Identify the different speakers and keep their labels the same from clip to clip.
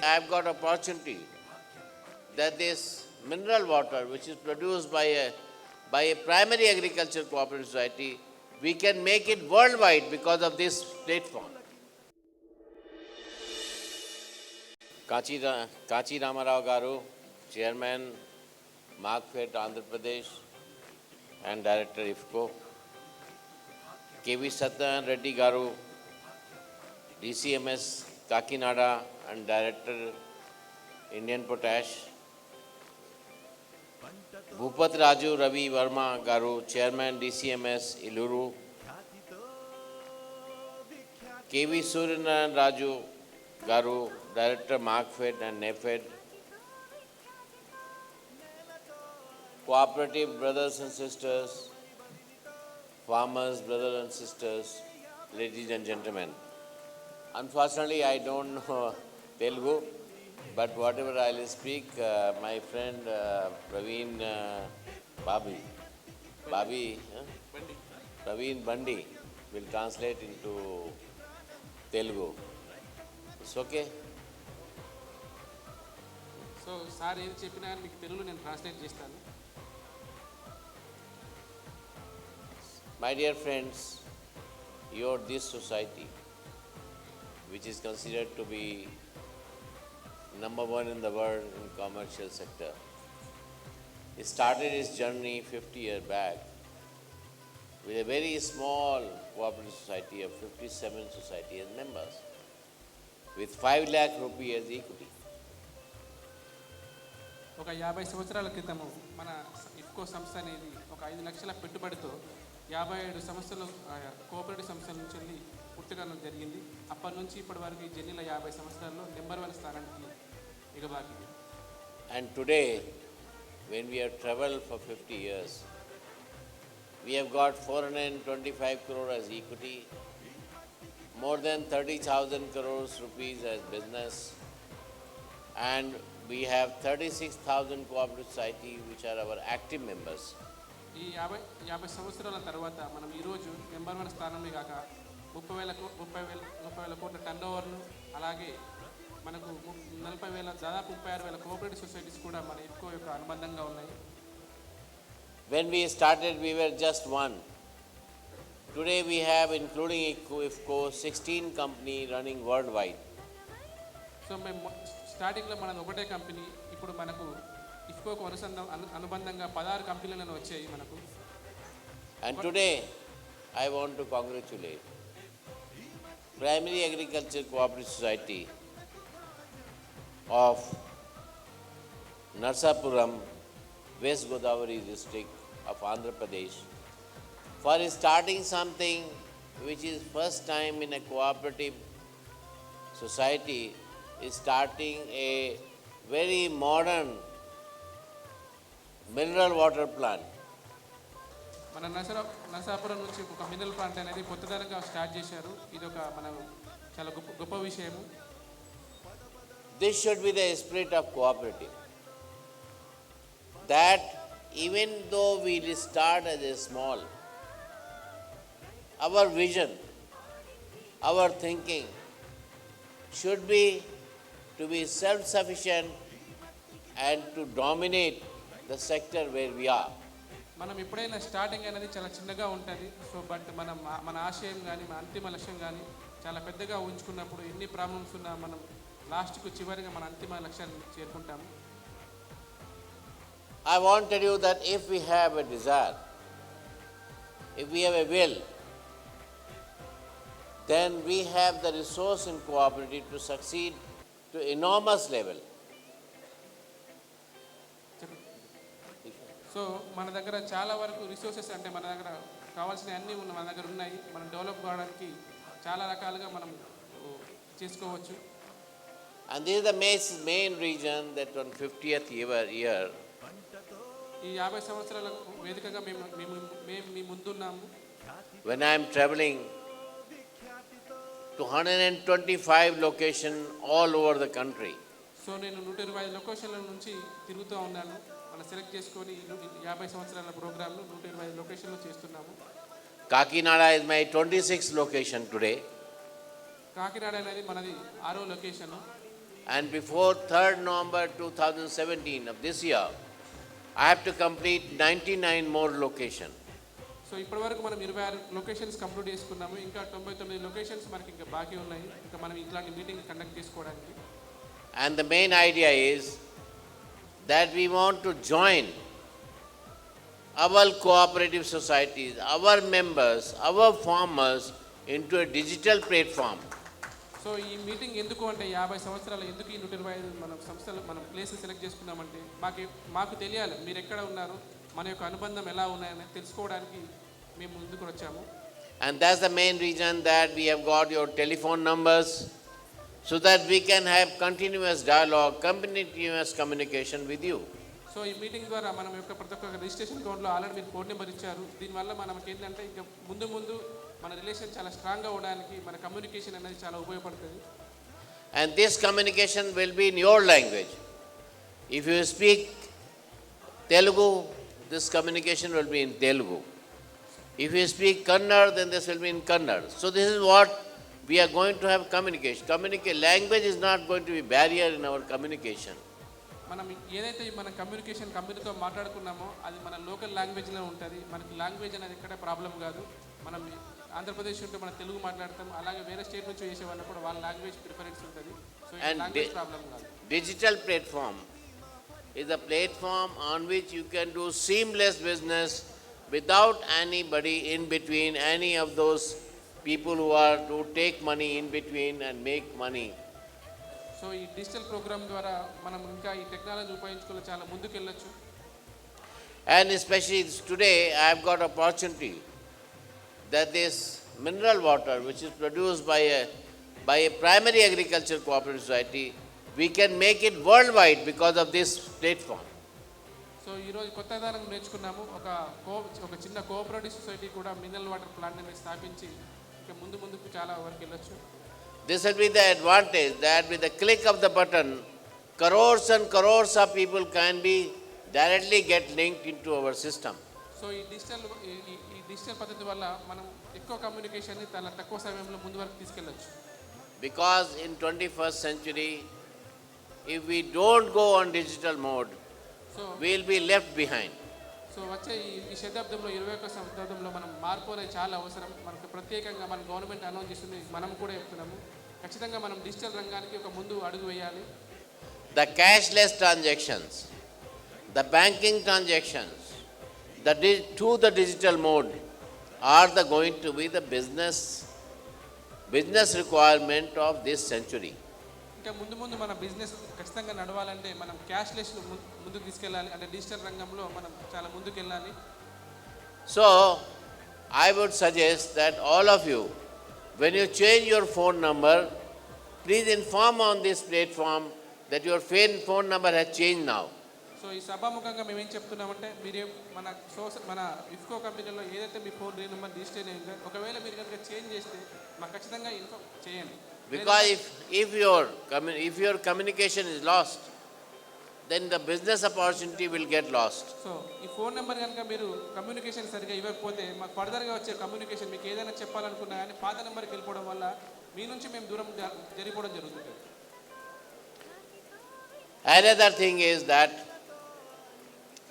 Speaker 1: I've got opportunity that this mineral water, which is produced by a primary agriculture cooperative society, we can make it worldwide because of this platform. Kachi Ramarao Garu, Chairman, Markfed, Andhra Pradesh, and Director IFCO. KV Satyan Reddy Garu, DCMS Kakinada, and Director Indian Potash. Bhupat Raju Ravi Verma Garu, Chairman DCMS Iluru. KV Suryanarayan Raju Garu, Director Markfed and NEFED. Cooperative brothers and sisters, farmers, brothers and sisters, ladies and gentlemen. Unfortunately, I don't know Telugu, but whatever I will speak, my friend Praveen Praveen Bandi will translate into Telugu. It's okay?
Speaker 2: So sir ఏది చెప్పినా మీకు తెలుగులో నేను translate చేస్తాను.
Speaker 1: My dear friends, you're this society, which is considered to be number one in the world in commercial sector. It started its journey 50 years back with a very small cooperative society of 57 society as members, with 5 lakh rupees as equity.
Speaker 2: ఒక 50 సంవత్సరాల క్రితము మన ఇఫ్కో సంస్థ అనేది ఒక 5 లక్షల పెట్టుబడితో 57 సంస్థలు కోఆపరేటివ్ సంస్థల నుంచి వెళ్ళి పుట్టుకడం జరిగింది. అప్పటి నుంచి ఇప్పటి వరకు ఈ జర్నీలో 50 సంవత్సరాల్లో నెంబర్ 1 స్థానానికి ఎగబాకింది.
Speaker 1: And today, when we have traveled for 50 years, we have got 425 crore as equity, more than 30,000 crores rupees as business, and we have 36,000 cooperative society which are our active members.
Speaker 2: ఈ 50 సంవత్సరాల తర్వాత మనం ఈరోజు number 1 స్థానంలో కాక 30,000 కోట్ల turn ఓవర్ను, అలాగే మనకు 40,000 దాదాపు 36,000 కోఆపరేటివ్ సొసైటీస్ కూడా మన ఇఫ్కో యొక్క అనుబంధంగా ఉన్నాయి.
Speaker 1: When we started, we were just one. Today we have, including IFCO, 16 company running worldwide.
Speaker 2: So మేము స్టార్టింగ్లో మనది ఒకటే కంపెనీ, ఇప్పుడు మనకు ఇఫ్కోకు అనుబంధంగా 16 కంపెనీలను వచ్చాయి మనకు.
Speaker 1: And today I want to congratulate Primary Agriculture Cooperative Society of Narsapuram, West Godavari district of Andhra Pradesh, for starting something which is first time in a cooperative society, is starting a very modern mineral water plant.
Speaker 2: మన నరసాపురం నుంచి ఒక mineral plant అనేది కొత్తదనంగా start చేశారు. ఇది ఒక మన చాలా గొప్ప విషయము.
Speaker 1: This should be the spirit of cooperative. That even though we start as a small, our vision, our thinking should be to be self-sufficient and to dominate the sector where we are.
Speaker 2: మనం ఎప్పుడైనా starting అనేది చాలా చిన్నగా ఉంటుంది. So but మన ఆశయం కానీ మన అంతిమ లక్ష్యం కానీ చాలా పెద్దగా ఉంచుకున్నప్పుడు ఎన్ని ప్రాబ్లమ్స్ ఉన్నా మనం లాస్ట్కు చివరిగా మన అంతిమ లక్ష్యాన్ని చేరుకుంటాము.
Speaker 1: I want to tell you that if we have a desire, if we have a will, then we have the resource in cooperative to succeed to enormous level.
Speaker 2: So మన దగ్గర చాలా వరకు రిసోర్సెస్ అంటే మన దగ్గర కావాల్సిన అన్నీ మన దగ్గర ఉన్నాయి. మనం డెవలప్ కావడానికి చాలా రకాలుగా మనం చేసుకోవచ్చు.
Speaker 1: And this is the main reason that on 50th year
Speaker 2: ఈ 50 సంవత్సరాల వేదికగా మేము మీ ముందున్నాము.
Speaker 1: when I am traveling to 125 locations all over the country,
Speaker 2: so నేను 125 లొకేషన్ల నుంచి తిరుగుతూ ఉన్నాను. మనం సెలెక్ట్ చేసుకొని 50 సంవత్సరాల ప్రోగ్రాంలు 125 లొకేషన్లు చేస్తున్నాము.
Speaker 1: Kakinada is my 26th location today.
Speaker 2: Kakinada అనేది మనది 6వ location.
Speaker 1: And before 3rd November 2017 of this year, I have to complete 99 more locations.
Speaker 2: So ఇప్పటి వరకు మనం 26 లొకేషన్స్ కంప్లీట్ చేసుకున్నాము. ఇంకా 99 లొకేషన్స్ మనకి ఇంకా బాకీ ఉన్నాయి. ఇంకా మనం ఇట్లాంటి మీటింగ్ కండక్ట్ చేసుకోవడానికి.
Speaker 1: And the main idea is that we want to join our cooperative societies, our members, our farmers into a digital platform.
Speaker 2: So ఈ మీటింగ్ ఎందుకు అంటే 50 సంవత్సరాలు ఎందుకు ఈ 125 మనం సంస్థలు మనం ప్లేస్ సెలెక్ట్ చేసుకున్నామంటే మాకు తెలియాలి మీరు ఎక్కడ ఉన్నారు, మన యొక్క అనుబంధం ఎలా ఉన్నాయని తెలుసుకోవడానికి మేము ముందుకు వచ్చాము.
Speaker 1: And that's the main reason that we have got your telephone numbers so that we can have continuous dialogue, continuous communication with you.
Speaker 2: So ఈ మీటింగ్ ద్వారా మనం యొక్క ప్రతి ఒక్క రిజిస్ట్రేషన్ అకౌంట్లో ఆల్రెడీ మీరు ఫోన్ నెంబర్ ఇచ్చారు. దీనివల్ల మనకి ఏంటంటే ఇంకా ముందు మన రిలేషన్ చాలా స్ట్రాంగ్గా ఉండడానికి మన కమ్యూనికేషన్ అనేది చాలా ఉపయోగపడుతుంది.
Speaker 1: And this communication will be in your language. If you speak Telugu, this communication will be in Telugu. If you speak Kannada, then this will be in Kannada. So this is what we are going to have communication. Language is not going to be barrier in our communication.
Speaker 2: మనం ఏదైతే మన communication కంపెనీతో మాట్లాడుకున్నామో అది మన local లాంగ్వేజ్లో ఉంటుంది. మనకి language అనేది ఎక్కడ ప్రాబ్లం కాదు. మనం ఆంధ్రప్రదేశ్ ఉంటే మనం తెలుగు మాట్లాడతాం, అలాగే వేరే స్టేట్ నుంచి చేసే వాళ్ళు కూడా వాళ్ళ లాంగ్వేజ్ ప్రిఫరెన్స్ ఉంటుంది. సో ఈ లాంగ్వేజ్ ప్రాబ్లం కాదు.
Speaker 1: Digital platform is a platform on which you can do seamless business without anybody in between, any of those people who are to take money in between and make money.
Speaker 2: So ఈ digital programme ద్వారా మనం ఇంకా ఈ technology ఉపయోగించుకుని చాలా ముందుకు వెళ్ళొచ్చు.
Speaker 1: And especially today I have got opportunity that this mineral water which is produced by a primary agriculture cooperative society, we can make it worldwide because of this platform.
Speaker 2: So ఈరోజు కొత్త విధానం నేర్చుకున్నాము. ఒక చిన్న కోఆపరేటివ్ సొసైటీ కూడా mineral water plant అనేది స్థాపించి ఇంకా ముందుకు చాలా వరకు వెళ్ళొచ్చు.
Speaker 1: This will be the advantage that with the click of the button, crores and crores of people can be directly get linked into our system.
Speaker 2: So ఈ digital పద్ధతి వల్ల మనం ఎక్కువ కమ్యూనికేషన్ని చాలా తక్కువ సమయంలో ముందు వరకు తీసుకెళ్ళొచ్చు.
Speaker 1: Because in 21st century, if we don't go on digital mode,
Speaker 2: so
Speaker 1: we will be left behind.
Speaker 2: So వచ్చే ఈ శతాబ్దంలో 21వ శతాబ్దంలో మనం మార్పు అనేది చాలా అవసరం. మనకు ప్రత్యేకంగా మన గవర్నమెంట్ అనౌన్స్ చేస్తుంది, మనం కూడా చెప్తున్నాము. ఖచ్చితంగా మనం డిజిటల్ రంగానికి ఒక ముందు అడుగు వేయాలి.
Speaker 1: The cashless transactions, the banking transactions, the digital mode are going to be the business requirement of this century.
Speaker 2: ఇంకా ముందు మన బిజినెస్ ఖచ్చితంగా నడవాలంటే మనం క్యాష్లెస్ ముందుకు తీసుకెళ్ళాలి. అంటే డిజిటల్ రంగంలో మనం చాలా ముందుకు వెళ్ళాలి.
Speaker 1: So I would suggest that all of you, when you change your phone number, please inform on this platform that your phone number has changed now.
Speaker 2: So ఈ సభాముఖంగా మేము ఏం చెప్తున్నామంటే మీరు మన ఇఫ్కో కంపెనీలో ఏదైతే మీ ఫోన్ నెంబర్ రిజిస్టర్ అయిందో ఒకవేళ మీరు కనుక చేంజ్ చేస్తే మాకు ఖచ్చితంగా ఇన్ఫార్మ్ చేయండి.
Speaker 1: Because if your communication is lost, then the business opportunity will get lost.
Speaker 2: So ఈ ఫోన్ నెంబర్ కనుక మీరు కమ్యూనికేషన్ సరిగా ఇవ్వకపోతే మాకు ఫర్దర్గా వచ్చే కమ్యూనికేషన్ మీకు ఏదైనా చెప్పాలనుకున్నా కానీ పాత నెంబర్కి వెళ్ళిపోవడం వల్ల మీ నుంచి మేము దూరం జరిగిపోవడం జరుగుతుంది.
Speaker 1: Another thing is that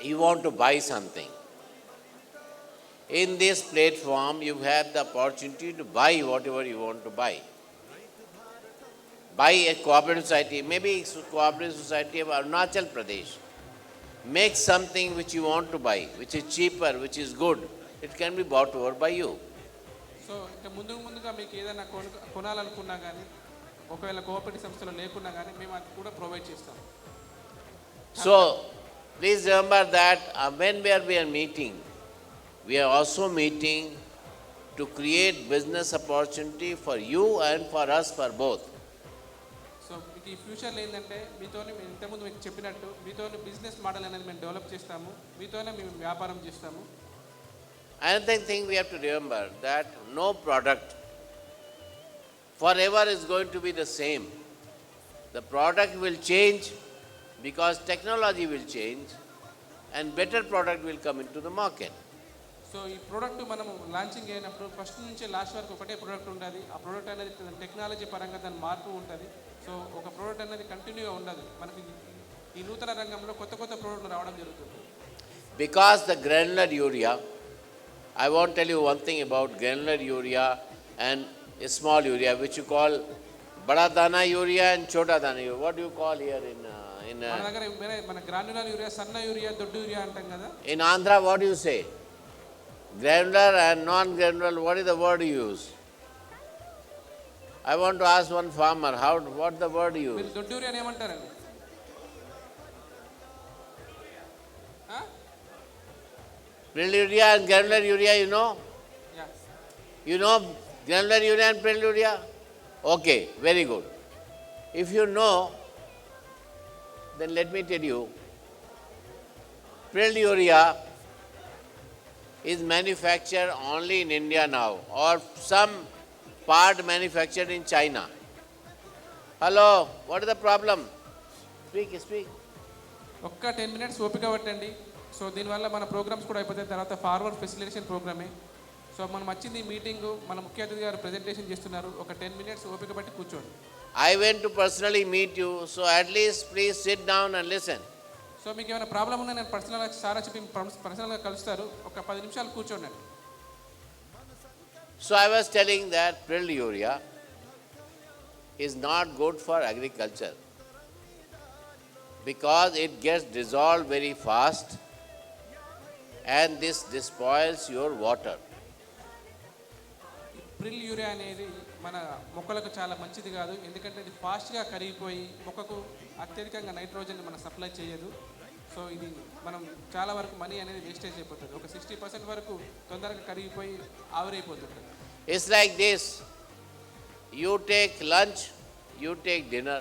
Speaker 1: you want to buy something. In this platform, you have the opportunity to buy whatever you want to buy. Buy a cooperative society, maybe cooperative society of Arunachal Pradesh. Make something which you want to buy, which is cheaper, which is good. It can be bought over by you.
Speaker 2: So ఇంకా ముందుగా మీకు ఏదైనా కొనాలనుకున్నా కానీ ఒకవేళ cooperative సంస్థలో లేకున్నా కానీ మేము అది కూడా ప్రొవైడ్ చేస్తాం.
Speaker 1: So please remember that when we are meeting, we are also meeting to create business opportunity for you and for us, for both.
Speaker 2: So మీకు ఈ ఫ్యూచర్లో ఏంటంటే మీతోనే ఇంతకుముందు మీకు చెప్పినట్టు మీతోనే బిజినెస్ మోడల్ అనేది మేము డెవలప్ చేస్తాము, మీతోనే మేము వ్యాపారం చేస్తాము.
Speaker 1: Another thing we have to remember that no product forever is going to be the same. The product will change because technology will change and better product will come into the market.
Speaker 2: So ఈ product మనము launching అయినప్పుడు first నుంచి last వరకు ఒకటే product ఉంటుంది. ఆ product అనేది technology పరంగా దాని మార్పు ఉంటుంది. సో ఒక ప్రోడక్ట్ అనేది కంటిన్యూగా ఉండదు. మనకి ఈ నూతన రంగంలో కొత్త కొత్త ప్రోడక్ట్లు రావడం జరుగుతుంది.
Speaker 1: Because the granular urea, I won't tell you one thing about granular urea and small urea, which you call bada dana urea and chota dana urea. What do you call here
Speaker 2: మన దగ్గర మన granular urea, సన్న urea, దొడ్డు urea అంటాం కదా.
Speaker 1: in Andhra? What do you say? Granular and non-granular. What is the word you use? I want to ask one farmer, what the word you
Speaker 2: మీరు
Speaker 1: use?
Speaker 2: దొడ్డు యూరియాని ఏమంటారండి?
Speaker 1: Prill urea and granular urea, you know?
Speaker 2: Yeah.
Speaker 1: You know granular urea and prill urea? Okay, very good. If you know, then let me tell you, prill urea is manufactured only in India now, or some part manufactured in China. Hello, what is the problem? Speak.
Speaker 2: ఒక్క 10 minutes ఓపిక పట్టండి. So దీనివల్ల మన programmes కూడా అయిపోతాయి. తర్వాత forward facilitation ప్రోగ్రామే. So మనం వచ్చింది మీటింగు, మన ముఖ్య అతిథి గారు ప్రెజెంటేషన్ చేస్తున్నారు. ఒక 10 minutes ఓపిక పట్టి కూర్చోండి.
Speaker 1: I went to personally meet you, so at least please sit down and listen.
Speaker 2: So మీకు ఏమైనా ప్రాబ్లం ఉన్నా నేను పర్సనల్గా సారా చెప్పి పర్సనల్గా కలుస్తారు. ఒక 10 నిమిషాలు కూర్చోండి.
Speaker 1: So I was telling that prill urea is not good for agriculture because it gets dissolved very fast and this spoils your water.
Speaker 2: Pril urea అనేది మన మొక్కలకు చాలా మంచిది కాదు. ఎందుకంటే ఇది ఫాస్ట్గా కరిగిపోయి మొక్కకు అత్యధికంగా నైట్రోజన్ మనం సప్లై చేయదు. సో ఇది మనం చాలా వరకు మనీ అనేది వేస్టేజ్ అయిపోతుంది. ఒక 60% వరకు తొందరగా కరిగిపోయి ఆవిరైపోతుంది.
Speaker 1: It's like this. You take lunch, you take dinner.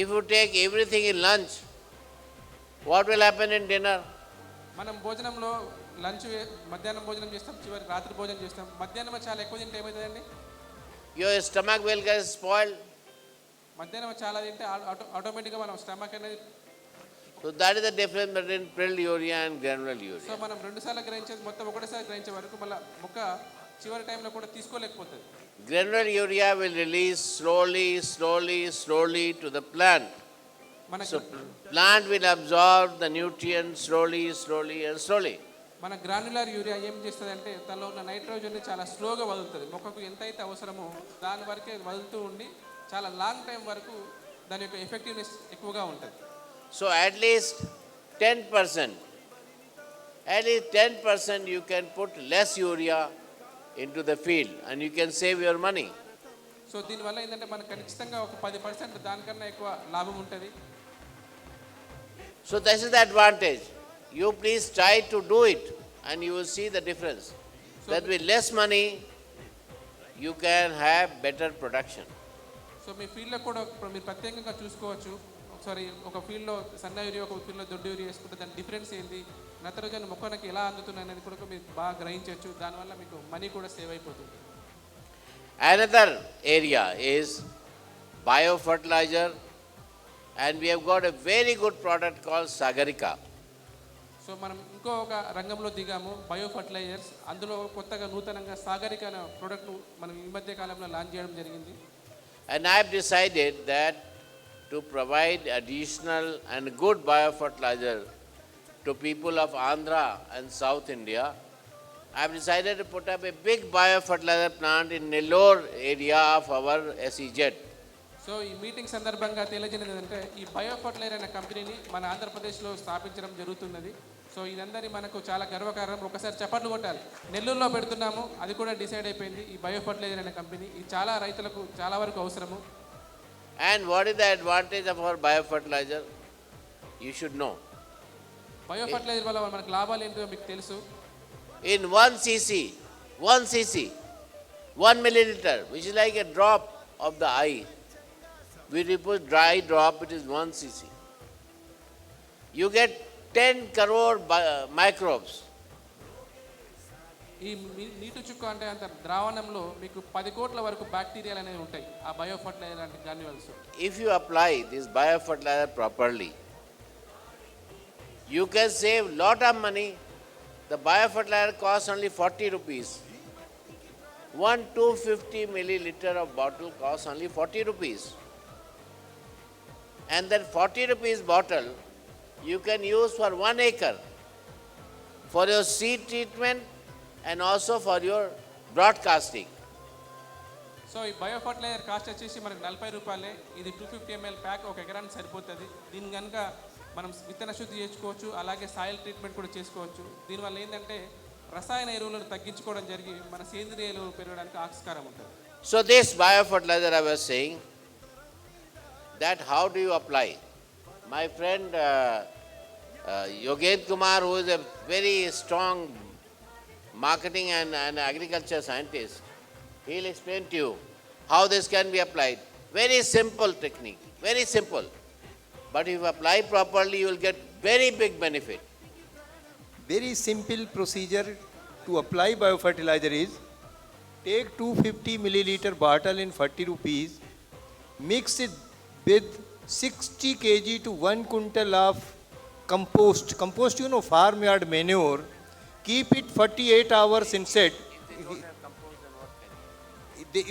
Speaker 1: If you take everything in lunch, what will happen in dinner?
Speaker 2: మనం భోజనంలో మధ్యాహ్నం భోజనం చేస్తాం, చివరికి రాత్రి భోజనం చేస్తాం. మధ్యాహ్నం చాలా ఎక్కువ తింటే ఏమవుతుందండి?
Speaker 1: Your stomach will get spoiled.
Speaker 2: మధ్యాహ్నం చాలా తింటే ఆటోమేటిక్గా మనం స్టమక్ అనేది.
Speaker 1: So that is the difference between prill urea and granular
Speaker 2: so
Speaker 1: urea.
Speaker 2: మనం 2 సార్లు గ్రహించేది మొత్తం ఒకటేసారి గ్రహించే వరకు మళ్ళీ మొక్క చివరి టైంలో కూడా తీసుకోలేకపోతుంది.
Speaker 1: Granular urea will release slowly to the plant.
Speaker 2: మన
Speaker 1: So plant will absorb the nutrients slowly.
Speaker 2: మన గ్రాన్యులర్ యూరియా ఏం చేస్తుంది అంటే తనలో ఉన్న నైట్రోజన్ని చాలా స్లోగా వదులుతుంది. మొక్కకు ఎంతైతే అవసరమో దాని వరకే వదులుతూ ఉండి చాలా లాంగ్ టైం వరకు దాని యొక్క ఎఫెక్టివ్నెస్ ఎక్కువగా ఉంటుంది.
Speaker 1: So at least 10% you can put less urea into the field and you can save your money.
Speaker 2: So దీనివల్ల ఏంటంటే మనకు ఖచ్చితంగా ఒక 10% దానికన్నా ఎక్కువ లాభం ఉంటుంది.
Speaker 1: So this is the advantage. You please try to do it and you will see the difference. That with less money you can have better production.
Speaker 2: So మీ ఫీల్డ్లో కూడా మీరు ప్రత్యేకంగా చూసుకోవచ్చు. ఒకసారి ఒక ఫీల్డ్లో సన్న యూరియా, ఒక ఫీల్డ్లో దొడ్డు యూరియా వేసుకుంటే దాని డిఫరెన్స్ ఏంటి, నత్రజని మొక్కనికి ఎలా అందుతుంది అనేది కూడా మీరు బాగా గ్రహించవచ్చు. దానివల్ల మీకు మనీ కూడా సేవ్ అయిపోతుంది.
Speaker 1: Another area is biofertilizer and we have got a very good product called Sagarika.
Speaker 2: So మనం ఇంకో ఒక రంగంలో దిగాము, బయో ఫర్టిలైజర్స్. అందులో కొత్తగా నూతనంగా సాగరిక అనే ప్రోడక్ట్ను మనం ఈ మధ్య కాలంలో లాంచ్ చేయడం జరిగింది.
Speaker 1: And I have decided that to provide additional and good biofertilizer to people of Andhra and South India, I have decided to put up a big biofertilizer plant in Nellore area of our SEZ.
Speaker 2: So ఈ meeting సందర్భంగా తెలియజేయడం ఏంటంటే ఈ bio fertiliser అనే కంపెనీని మన ఆంధ్రప్రదేశ్లో స్థాపించడం జరుగుతున్నది. సో ఇదందరి మనకు చాలా గర్వకారణం. ఒకసారి చప్పట్లు కొట్టాలి. నెల్లూరులో పెడుతున్నాము, అది కూడా డిసైడ్ అయిపోయింది. ఈ బయో ఫర్టిలైజర్ అనే కంపెనీ ఇది చాలా రైతులకు చాలా వరకు అవసరము.
Speaker 1: And what is the advantage of our biofertilizer? You should know.
Speaker 2: Biofertilizer వల్ల మనకు లాభాలు ఏంటో మీకు తెలుసు.
Speaker 1: In 1 cc, 1 milliliter, which is like a drop of the eye, we put dry drop, it is 1 cc. You get 10 crore microbes.
Speaker 2: ఈ నీటి చుక్క అంటే అంత ద్రావణంలో మీకు 10 కోట్ల వరకు బ్యాక్టీరియాలు అనేవి ఉంటాయి ఆ బయో ఫర్టిలైజర్ అంటే granules.
Speaker 1: If you apply this biofertilizer properly, you can save lot of money The biofertilizer costs only 40 rupees. One 250 milliliter of bottle costs only 40 rupees. And that 40 rupees bottle you can use for 1 acre for your seed treatment and also for your broadcasting.
Speaker 2: So ఈ bio fertiliser cost వచ్చేసి మనకు 40 రూపాయలే. ఇది 250 ml pack ఒక ఎకరానికి సరిపోతుంది. దీని కనుక మనం విత్తన శుద్ధి చేసుకోవచ్చు, అలాగే సాయిల్ ట్రీట్మెంట్ కూడా చేసుకోవచ్చు. దీనివల్ల ఏంటంటే రసాయన ఎరువులను తగ్గించుకోవడం జరిగి మన సేంద్రియ ఎరువులు పెరగడానికి ఆస్కారం ఉంటుంది.
Speaker 1: So this biofertilizer I was saying, that how do you apply? My friend Yogendra Kumar, who is a very strong marketing and agriculture scientist, he'll explain to you how this can be applied. Very simple technique, very simple. But if you apply properly, you will get very big benefit.
Speaker 3: Very simple procedure to apply biofertilizer is take 250 milliliter bottle in 40 rupees, mix it with 60 kg to 1 quintal of compost. Compost, you know, farmyard manure. Keep it 48 hours inside.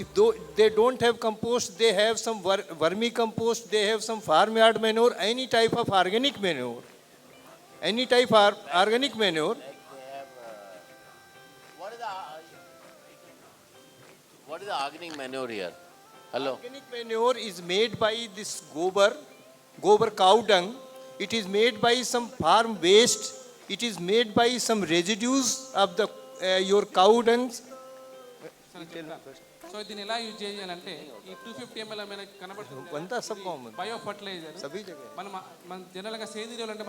Speaker 3: If they don't have compost, they have some vermicompost, they have some farmyard manure, any type of organic manure. Any type of organic manure.
Speaker 1: What is the organic manure here? Hello?
Speaker 3: Organic manure is made by this gobar cow dung. It is made by some farm waste. It is made by some residues of the your cow dungs.
Speaker 2: So దీన్ని ఎలా use చేయాలంటే ఈ 250 ml మనకి
Speaker 3: వంద sub common
Speaker 2: bio fertiliser
Speaker 3: సభీ జగह
Speaker 2: మన జనరల్గా సేంద్రియాలు అంటే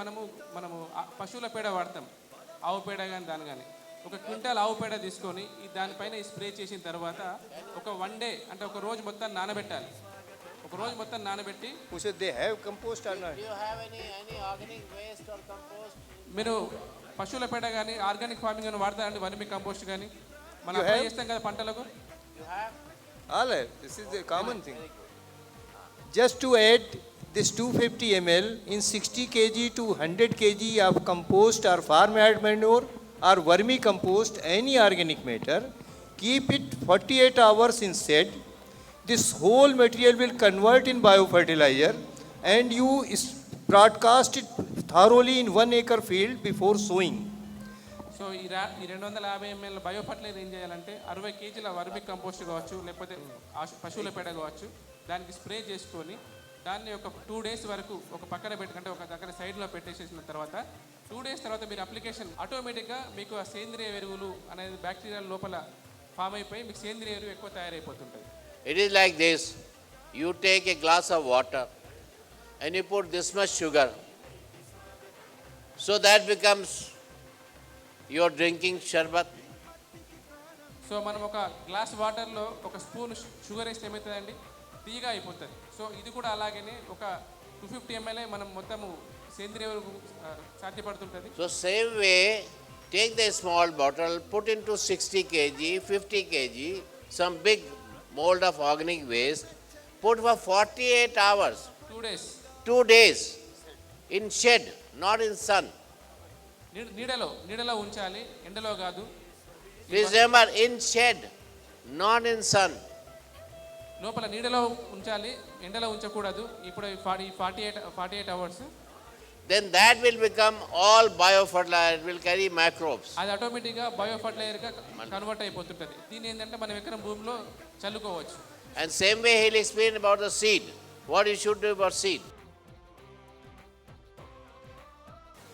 Speaker 2: మనము పశువుల పేడ వాడతాం, ఆవు పేడ కానీ దాని కానీ. ఒక క్వింటాల్ ఆవు పేడ తీసుకొని దానిపైన స్ప్రే చేసిన తర్వాత ఒక 1 డే అంటే ఒక రోజు మొత్తం నానబెట్టాలి. ఒక రోజు మొత్తం నానబెట్టి
Speaker 3: Should they have compost or not?
Speaker 1: Do you have any organic waste or compost?
Speaker 2: మీరు పశువుల పేడ కానీ ఆర్గానిక్ ఫార్మింగ్ కానీ వాడతారండి, వర్మి కంపోస్ట్ కానీ మనం
Speaker 3: You
Speaker 2: అప్లై
Speaker 3: have?
Speaker 2: చేస్తాం కదా పంటలకు.
Speaker 1: You have?
Speaker 3: All right. This is a common thing. Just to add this 250 ml in 60 kg to 100 kg of compost or farmyard manure or vermicompost, any organic matter, keep it 48 hours in shed. This whole material will convert in biofertilizer and you broadcast it thoroughly in 1 acre field before sowing.
Speaker 2: So ఈ 250 ml bio fertiliser ఏం చేయాలంటే 60 kgల వర్మిక్ compost కావచ్చు, లేకపోతే పశువుల పేడ కావచ్చు, దానికి spray చేసుకొని దాన్ని ఒక 2 days వరకు ఒక పక్కన పెట్టుకుంటే ఒక దగ్గర సైడ్లో పెట్టేసేసిన తర్వాత 2 days తర్వాత మీరు అప్లికేషన్ ఆటోమేటిక్గా మీకు ఆ సేంద్రియ ఎరువులు అనేది బ్యాక్టీరియా లోపల ఫామ్ అయిపోయి మీకు సేంద్రియ ఎరువు ఎక్కువ తయారైపోతుంటుంది.
Speaker 1: It is like this. You take a glass of water and you put this much sugar. So that becomes your drinking sharbat.
Speaker 2: So మనం ఒక గ్లాస్ వాటర్లో ఒక స్పూన్ షుగర్ వేస్తే ఏమవుతుందండి, తీగా అయిపోతుంది. సో ఇది కూడా అలాగనే ఒక 250 ml మనం మొత్తము సేంద్రియ ఎరువు సాధ్యపడుతుంటుంది.
Speaker 1: So same way, take the small bottle, put into 60 kg, 50 kg, some big mold of organic waste, put for 48 hours,
Speaker 2: 2 days
Speaker 1: 2 days in shed, not in sun.
Speaker 2: నీడలో ఉంచాలి, ఎండలో కాదు.
Speaker 1: Please remember, in shed, not in sun.
Speaker 2: లోపల నీడలో ఉంచాలి, ఎండలో ఉంచకూడదు. ఇప్పుడు 48 hours.
Speaker 1: Then that will become all biofertilizer, it will carry microbes.
Speaker 2: అది ఆటోమేటిక్గా బయో ఫర్టిలైజర్గా కన్వర్ట్ అయిపోతుంటుంది. దీని ఏంటంటే మనం ఎకరం భూమిలో చల్లుకోవచ్చు.
Speaker 1: And same way he'll explain about the seed, what you should do about seed.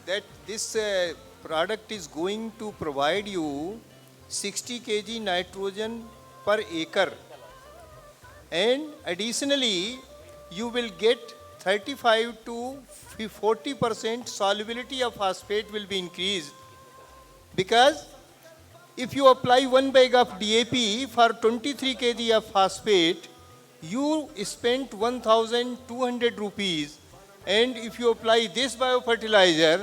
Speaker 3: That this product is going to provide you 60 kg nitrogen per acre, and additionally you will get 35 to 40% solubility of phosphate will be increased, because if you apply 1 bag of DAP for 23 kg of phosphate, you spent 1,200 rupees. And if you apply this biofertilizer,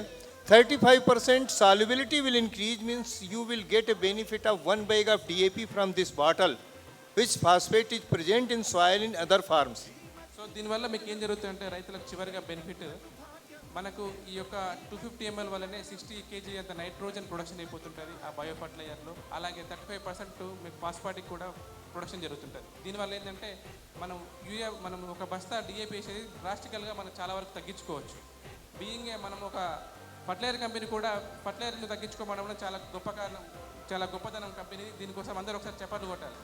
Speaker 3: 35% solubility will increase, means you will get a benefit of 1 bag of DAP from this bottle, which phosphate is present in soil in other farms.
Speaker 2: So దీనివల్ల మీకు ఏం జరుగుతుందంటే రైతులకు చివరిగా benefit మనకు ఈ యొక్క 250 ml వల్లనే 60 kg అంత నైట్రోజన్ ప్రొడక్షన్ అయిపోతుంటుంది ఆ బయో ఫర్టిలైజర్లో. అలాగే 35% మీకు ఫాస్ఫాటిక్ కూడా ప్రొడక్షన్ జరుగుతుంటుంది. దీనివల్ల ఏంటంటే మనం ఒక బస్తా డిఏపి వేసేది డ్రాస్టికల్గా మనం చాలా వరకు తగ్గించుకోవచ్చు. బీయింగే మనం ఒక ఫర్టిలైజర్ కంపెనీ కూడా ఫర్టిలైజర్ని తగ్గించుకోవడం చాలా గొప్ప కారణం, చాలా గొప్పతనం కంపెనీ. దీనికోసం అందరూ ఒకసారి చప్పట్లు కొట్టాలి.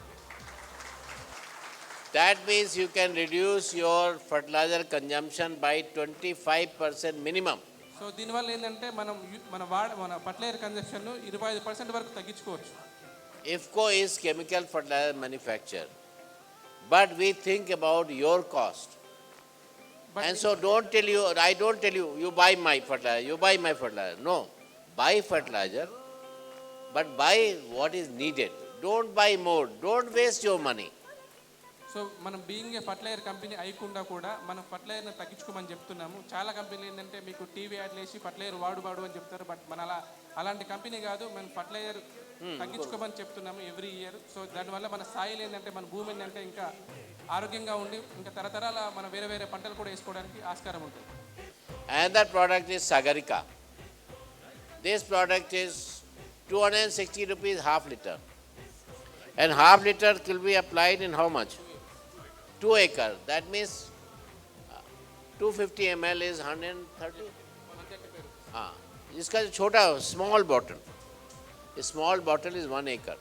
Speaker 1: That means you can reduce your fertilizer consumption by 25% minimum.
Speaker 2: So దీనివల్ల ఏంటంటే మన ఫర్టిలైజర్ కన్జంప్షన్ను 25% వరకు తగ్గించుకోవచ్చు.
Speaker 1: IFFCO is chemical fertilizer manufacturer, but we think about your cost.
Speaker 2: But
Speaker 1: And so I don't tell you, you buy my fertilizer. No, buy fertilizer, but buy what is needed. Don't buy more, don't waste your money.
Speaker 2: So మనం being a fertiliser company అయ్యకుండా కూడా మనం ఫర్టిలైజర్ని తగ్గించుకోమని చెప్తున్నాము. చాలా కంపెనీలు ఏంటంటే మీకు TV యాడ్లు వేసి ఫర్టిలైజర్ వాడు అని చెప్తారు. బట్ మన అలాంటి కంపెనీ కాదు. మనం ఫర్టిలైజర్ తగ్గించుకోమని చెప్తున్నాము ఎవ్రీ ఇయర్. సో దానివల్ల మన సాయిల్ ఏంటంటే మన భూమి ఏంటంటే ఇంకా ఆరోగ్యంగా ఉండి ఇంకా తరతరాల మన వేరే పంటలు కూడా వేసుకోవడానికి ఆస్కారం ఉంటుంది.
Speaker 1: Another product is Sagarika. This product is 260 rupees half liter. And half liter will be applied in how much? 2 acre. That means 250 ml is 130. हाँ, इसका जो छोटा small bottle, a small bottle is 1 acre.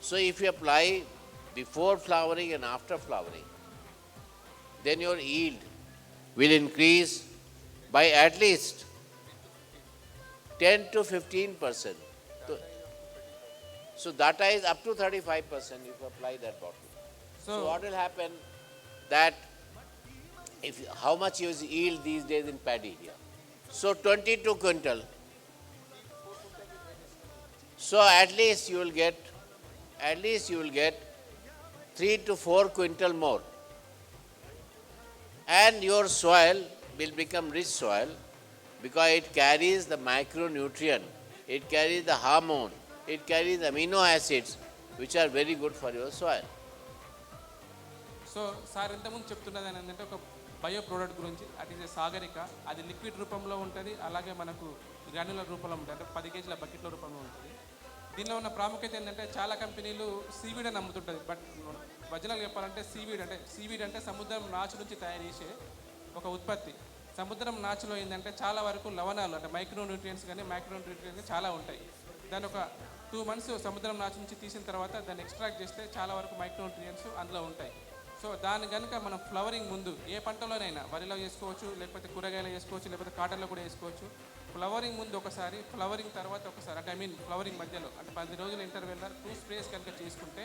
Speaker 1: So if you apply before flowering and after flowering, then your yield will increase by at least 10 to 15%. So that is up to 35% if you apply that bottle. So what will happen that how much is yield these days in paddy here? So 22 quintal. So at least you will get 3 to 4 quintal more. And your soil will become rich soil because it carries the micronutrient, it carries the hormone, it carries amino acids which are very good for your soil.
Speaker 2: So sir ఇంతకుముందు చెప్తున్నది ఏంటంటే ఒక bio product గురించి. అది సాగరిక. అది liquid రూపంలో ఉంటుంది, అలాగే మనకు గ్రాన్యులర్ రూపంలో ఉంటుంది, అంటే 10 కేజీల బకెట్ల రూపంలో ఉంటుంది. దీనిలో ఉన్న ప్రాముఖ్యత ఏంటంటే చాలా కంపెనీలు సీవీడ్ అని అమ్ముతుంటుంది. బట్ ఒరిజినల్ చెప్పాలంటే సీవీడ్ అంటే సముద్రం నాచు నుంచి తయారు చేసే ఒక ఉత్పత్తి. సముద్రం నాచులో ఏంటంటే చాలా వరకు లవణాలు అంటే మైక్రోన్యూట్రియంట్స్ కానీ మ్యాక్రోన్యూట్రియంట్స్ చాలా ఉంటాయి. దాని ఒక 2 months సముద్రం నాచు నుంచి తీసిన తర్వాత దాన్ని ఎక్స్ట్రాక్ట్ చేస్తే చాలా వరకు మైక్రోన్యూట్రియంట్స్ అందులో ఉంటాయి. సో దాని కనుక మనం ఫ్లవరింగ్ ముందు ఏ పంటలోనైనా వరిలో చేసుకోవచ్చు, లేకపోతే కూరగాయలు చేసుకోవచ్చు, లేకపోతే కాటన్లో కూడా వేసుకోవచ్చు. ఫ్లవరింగ్ ముందు ఒకసారి, ఫ్లవరింగ్ తర్వాత ఒకసారి, అంటే ఫ్లవరింగ్ మధ్యలో అంటే 10 రోజుల ఇంటర్వెల్లో 2 sprays కనుక చేసుకుంటే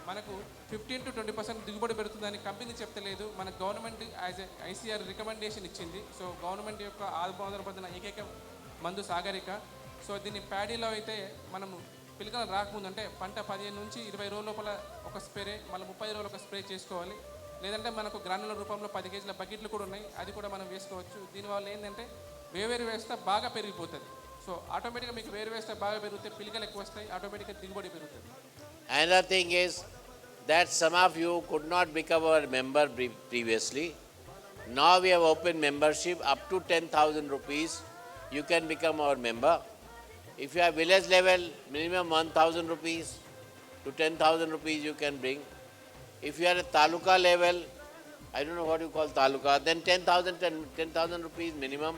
Speaker 2: మనకు 15 to 20% దిగుబడి పెడుతుందని కంపెనీ చెప్తలేదు. మన గవర్నమెంట్ యాజ్ ఐసీఆర్ రికమెండేషన్ ఇచ్చింది. సో గవర్నమెంట్ యొక్క ఆధారపడిన ఏకైక మందు సాగరిక. సో దీన్ని ప్యాడీలో అయితే మనము పిలకలు రాకముందు అంటే పంట 15 నుంచి 20 రోజుల లోపల ఒక స్ప్రే, మళ్ళీ 30 రోజులు ఒక స్ప్రే చేసుకోవాలి. లేదంటే మనకు గ్రానుల రూపంలో 10 కేజీల బకెట్లు కూడా ఉన్నాయి, అది కూడా మనం వేసుకోవచ్చు. దీనివల్ల ఏంటంటే వేరు వేస్తే బాగా పెరిగిపోతుంది. సో ఆటోమేటిక్గా మీకు వేరు వేస్తే బాగా పెరిగితే పిలకలు ఎక్కువ వస్తాయి, ఆటోమేటిక్గా దిగుబడి పెరుగుతుంది.
Speaker 1: Another thing is that some of you could not become our member previously. Now we have opened membership up to 10,000 rupees. You can become our member. If you are village level, minimum 1,000 rupees to 10,000 rupees you can bring. If you are at taluka level, I don't know what you call taluka, then 10,000 rupees minimum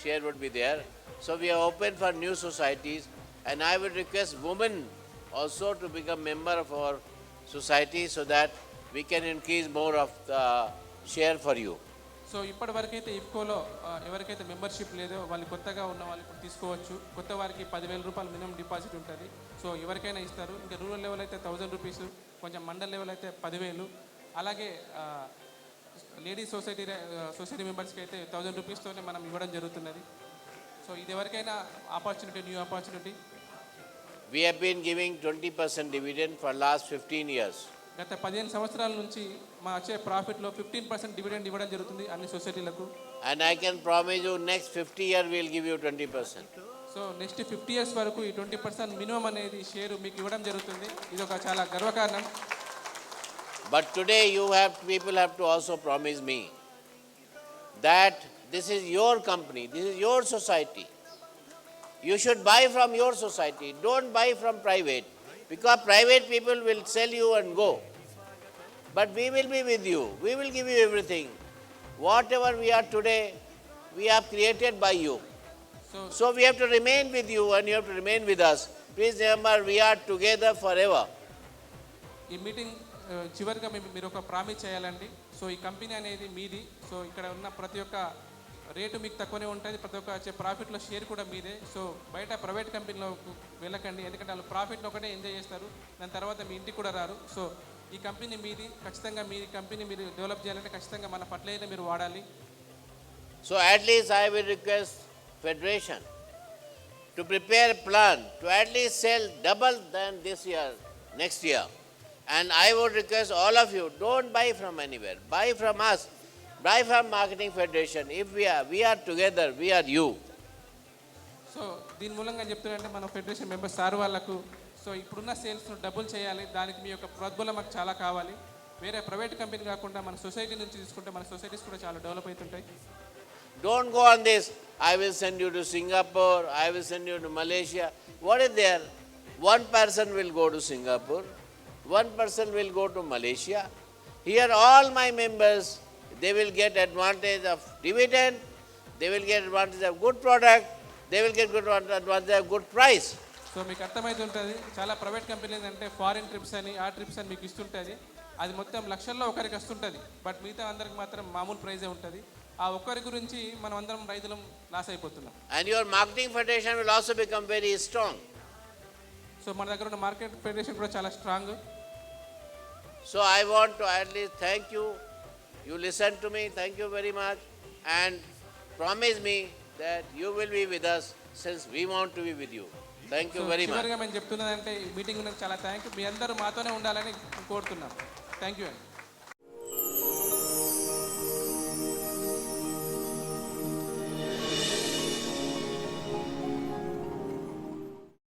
Speaker 1: share would be there. So we are open for new societies, and I would request women also to become member of our society so that we can increase more of the share for you.
Speaker 2: So ఇప్పటి వరకైతే ఇఫ్కోలో ఎవరికైతే membership లేదో వాళ్ళు కొత్తగా ఉన్న వాళ్ళు ఇప్పుడు తీసుకోవచ్చు. కొత్త వారికి 10,000 రూపాయలు మినిమం డిపాజిట్ ఉంటుంది. సో ఎవరికైనా ఇస్తారు. ఇంకా రూరల్ లెవెల్ అయితే 1,000 రూపీస్, కొంచెం మండల్ లెవెల్ అయితే 10,000. అలాగే లేడీస్ సొసైటీ మెంబర్స్కి అయితే 1,000 రూపీస్తోనే మనం ఇవ్వడం జరుగుతున్నది. సో ఇది ఎవరికైనా new opportunity.
Speaker 1: We have been giving 20% dividend for last 15 years.
Speaker 2: గత 15 సంవత్సరాల నుంచి మా వచ్చే ప్రాఫిట్లో 15% డివిడెండ్ ఇవ్వడం జరుగుతుంది అన్ని సొసైటీలకు.
Speaker 1: And I can promise you next 50 years we will give you 20%.
Speaker 2: So next 50 years వరకు ఈ 20% మినిమం అనేది షేర్ మీకు ఇవ్వడం జరుగుతుంది. ఇది ఒక చాలా గర్వకారణం.
Speaker 1: But today people have to also promise me that this is your company, this is your society. You should buy from your society. Don't buy from private, because private people will sell you and go. But we will be with you. We will give you everything. Whatever we are today, we are created by you. So we have to remain with you and you have to remain with us. Please remember, we are together forever.
Speaker 2: ఈ meeting చివరిగా మీరు ఒక promise చేయాలండి. So ఈ company అనేది మీది. So ఇక్కడ ఉన్న ప్రతి ఒక్క రేటు మీకు తక్కువనే ఉంటుంది, ప్రతి ఒక్క వచ్చే ప్రాఫిట్లో షేర్ కూడా మీదే. సో బయట ప్రైవేట్ కంపెనీలో వెళ్ళకండి, ఎందుకంటే వాళ్ళు ప్రాఫిట్ని ఒకటే ఎంజాయ్ చేస్తారు, దాని తర్వాత మీ ఇంటికి కూడా రారు. సో ఈ కంపెనీ మీది, ఖచ్చితంగా మీ కంపెనీ మీరు డెవలప్ చేయాలంటే ఖచ్చితంగా మన పట్లైనా మీరు వాడాలి.
Speaker 1: So at least I will request Federation to prepare a plan to at least sell double than this year, next year. And I would request all of you, don't buy from anywhere. Buy from us. Buy from Marketing Federation. If we are together, we are you.
Speaker 2: So దీని మూలంగా చెప్తున్నారంటే మన federation members sir వాళ్ళకు so ఇప్పుడున్న సేల్స్ను double చేయాలి, దానికి మీ యొక్క ప్రోద్బలం మాకు చాలా కావాలి. వేరే ప్రైవేట్ కంపెనీ కాకుండా మన సొసైటీ నుంచి తీసుకుంటే మన సొసైటీస్ కూడా చాలా డెవలప్ అవుతుంటాయి.
Speaker 1: Don't go on this, I will send you to Singapore, I will send you to Malaysia. What is there? One person will go to Singapore, one person will go to Malaysia. Here all my members, they will get advantage of dividend, they will get advantage of good product, they will get good advantage of good price.
Speaker 2: So మీకు అర్థమవుతుంటుంది, చాలా private companies అంటే foreign trips అని ఆ trips అని మీకు ఇస్తుంటుంది, అది మొత్తం లక్షల్లో ఒకరికి వస్తుంటుంది, బట్ మిగతా అందరికి మాత్రం మామూలు ప్రైజే ఉంటుంది. ఆ ఒక్కరి గురించి మనం అందరం రైతులం లాస్ అయిపోతున్నాం.
Speaker 1: And your Marketing Federation will also become very strong.
Speaker 2: So మన దగ్గర ఉన్న మార్కెట్ ఫెడరేషన్ కూడా చాలా strong.
Speaker 1: So I want to at least thank you. You listened to me. Thank you very much. And promise me that you will be with us since we want to be with you. Thank you very much.
Speaker 2: చివరిగా మేము చెప్తున్నదంటే ఈ meeting గురించి చాలా thank you. మీ అందరూ మాతోనే ఉండాలని కోరుతున్నాం. Thank you అండి.